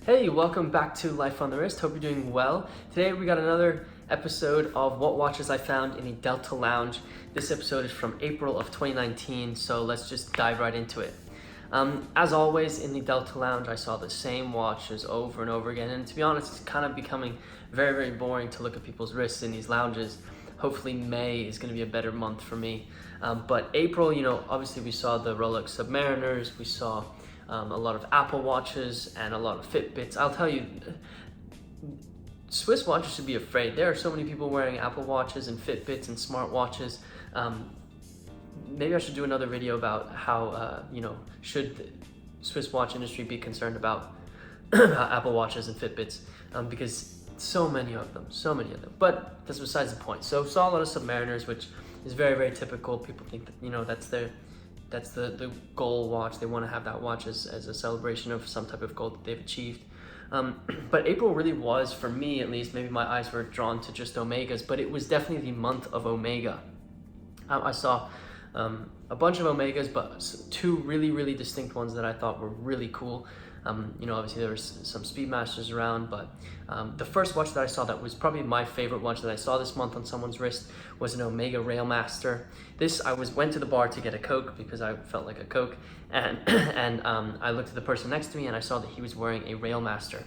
Hey, welcome back to Life on the Wrist. Hope you're doing well. Today we got another episode of What Watches I Found in the Delta Lounge. This episode is from April of 2019, so let's just dive right into it. As always, in the Delta Lounge, I saw the same watches over and over again, and to be honest, it's kind of becoming very, very boring to look at people's wrists in these lounges. Hopefully May is going to be a better month for me. But April, obviously we saw the Rolex Submariners, we saw a lot of Apple watches and a lot of Fitbits. I'll tell you, Swiss watches should be afraid. There are so many people wearing Apple watches and Fitbits and smart watches. Maybe I should do another video about how, should the Swiss watch industry be concerned about Apple watches and Fitbits, because so many of them. But that's besides the point. So saw a lot of Submariners, which is very, very typical. People think that, that's the goal watch. They want to have that watch as a celebration of some type of goal that they've achieved. But April really was, for me at least, maybe my eyes were drawn to just Omegas, but it was definitely the month of Omega. I saw a bunch of Omegas, but two really, really distinct ones that I thought were really cool. Obviously there was some Speedmasters around, but the first watch that I saw that was probably my favorite watch that I saw this month on someone's wrist was an Omega Railmaster. I went to the bar to get a Coke because I felt like a Coke, and I looked at the person next to me and I saw that he was wearing a Railmaster.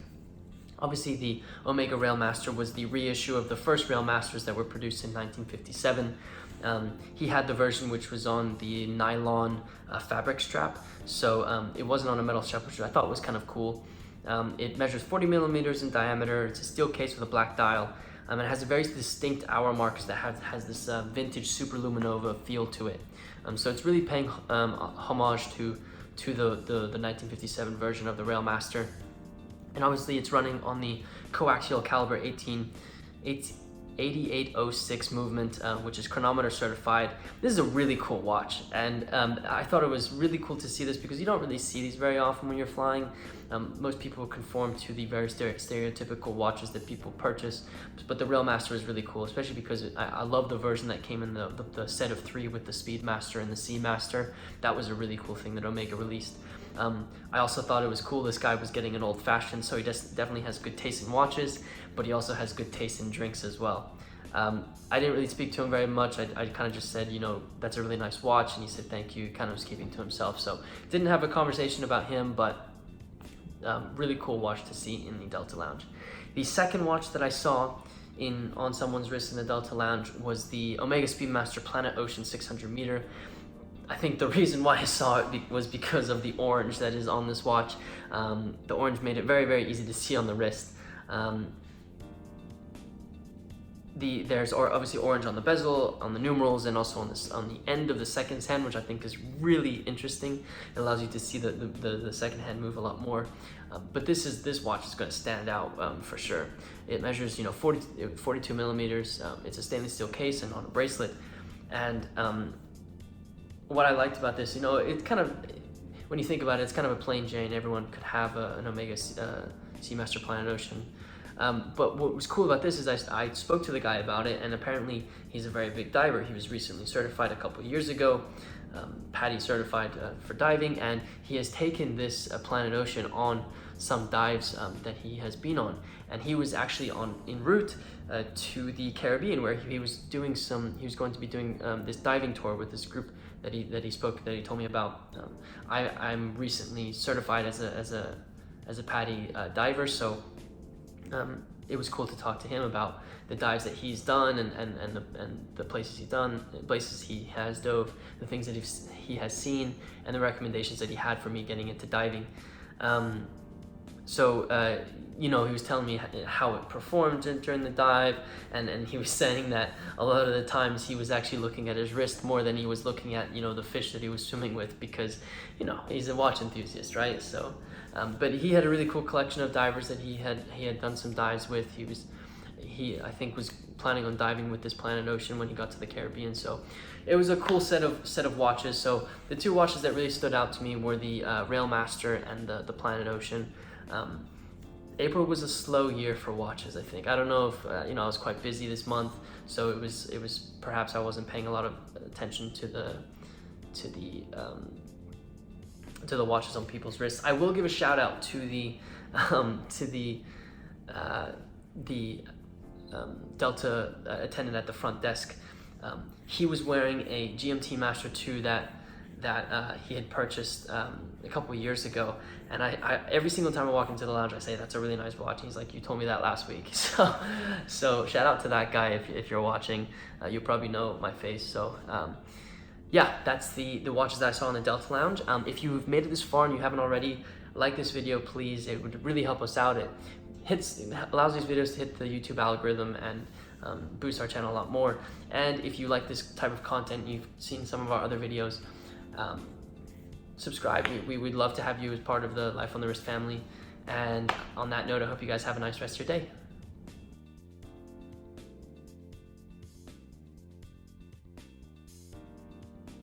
Obviously, the Omega Railmaster was the reissue of the first Railmasters that were produced in 1957. He had the version which was on the nylon fabric strap, so it wasn't on a metal strap, which I thought was kind of cool. It measures 40 millimeters in diameter. It's a steel case with a black dial, and it has a very distinct hour marks that has this vintage superluminova feel to it. So it's really paying homage to the 1957 version of the Railmaster. And obviously it's running on the coaxial caliber 8806 movement, which is chronometer certified. This is a really cool watch, and I thought it was really cool to see this because you don't really see these very often when you're flying. Most people conform to the very stereotypical watches that people purchase, but the Railmaster is really cool, especially because I love the version that came in the set of 3 with the Speedmaster and the Seamaster. That was a really cool thing that Omega released. I also thought it was cool this guy was getting an old-fashioned, so he definitely has good taste in watches, but he also has good taste in drinks as well. I didn't really speak to him very much. I kind of just said, that's a really nice watch, and he said thank you, kind of was keeping to himself. So didn't have a conversation about him, but really cool watch to see in the Delta Lounge. The second watch that I saw on someone's wrist in the Delta Lounge was the Omega Speedmaster Planet Ocean 600 meter. I think the reason why I saw it was because of the orange that is on this watch. The orange made it very, very easy to see on the wrist. There's obviously orange on the bezel, on the numerals, and also on the end of the second hand, which I think is really interesting. It allows you to see the second hand move a lot more. But this watch is going to stand out for sure. It measures 42 millimeters. It's a stainless steel case and on a bracelet, and what I liked about this, it kind of, when you think about it, it's kind of a plain Jane. Everyone could have an Omega Seamaster Planet Ocean. But what was cool about this is I spoke to the guy about it, and apparently he's a very big diver. He was recently certified a couple years ago, PADI certified for diving, and he has taken this Planet Ocean on some dives that he has been on. And he was actually en route to the Caribbean, where he was going to be doing this diving tour with this group that he told me about. I'm recently certified as a PADI diver, so it was cool to talk to him about the dives that he's done and the places he's done, the places he has dove, the things that he has seen, and the recommendations that he had for me getting into diving. He was telling me how it performed during the dive, and he was saying that a lot of the times he was actually looking at his wrist more than he was looking at, the fish that he was swimming with, because, he's a watch enthusiast, right? So, but he had a really cool collection of divers that he had done some dives with. He I think was planning on diving with this Planet Ocean when he got to the Caribbean. So it was a cool set of watches. So the two watches that really stood out to me were the Railmaster and the Planet Ocean. April was a slow year for watches, I think. I don't know if I was quite busy this month, so it was perhaps I wasn't paying a lot of attention to the to the watches on people's wrists. I will give a shout out to the Delta attendant at the front desk. He was wearing a GMT Master 2 that he had purchased a couple of years ago, and I every single time I walk into the lounge I say, that's a really nice watch, and he's like, you told me that last week. So shout out to that guy. If you're watching, you probably know my face. So yeah, that's the watches that I saw in the Delta Lounge. If you've made it this far and you haven't already, like this video, please. It would really help us out. It allows these videos to hit the YouTube algorithm and boost our channel a lot more. And if you like this type of content, you've seen some of our other videos, subscribe. We'd love to have you as part of the Life on the Wrist family. And on that note, I hope you guys have a nice rest of your day.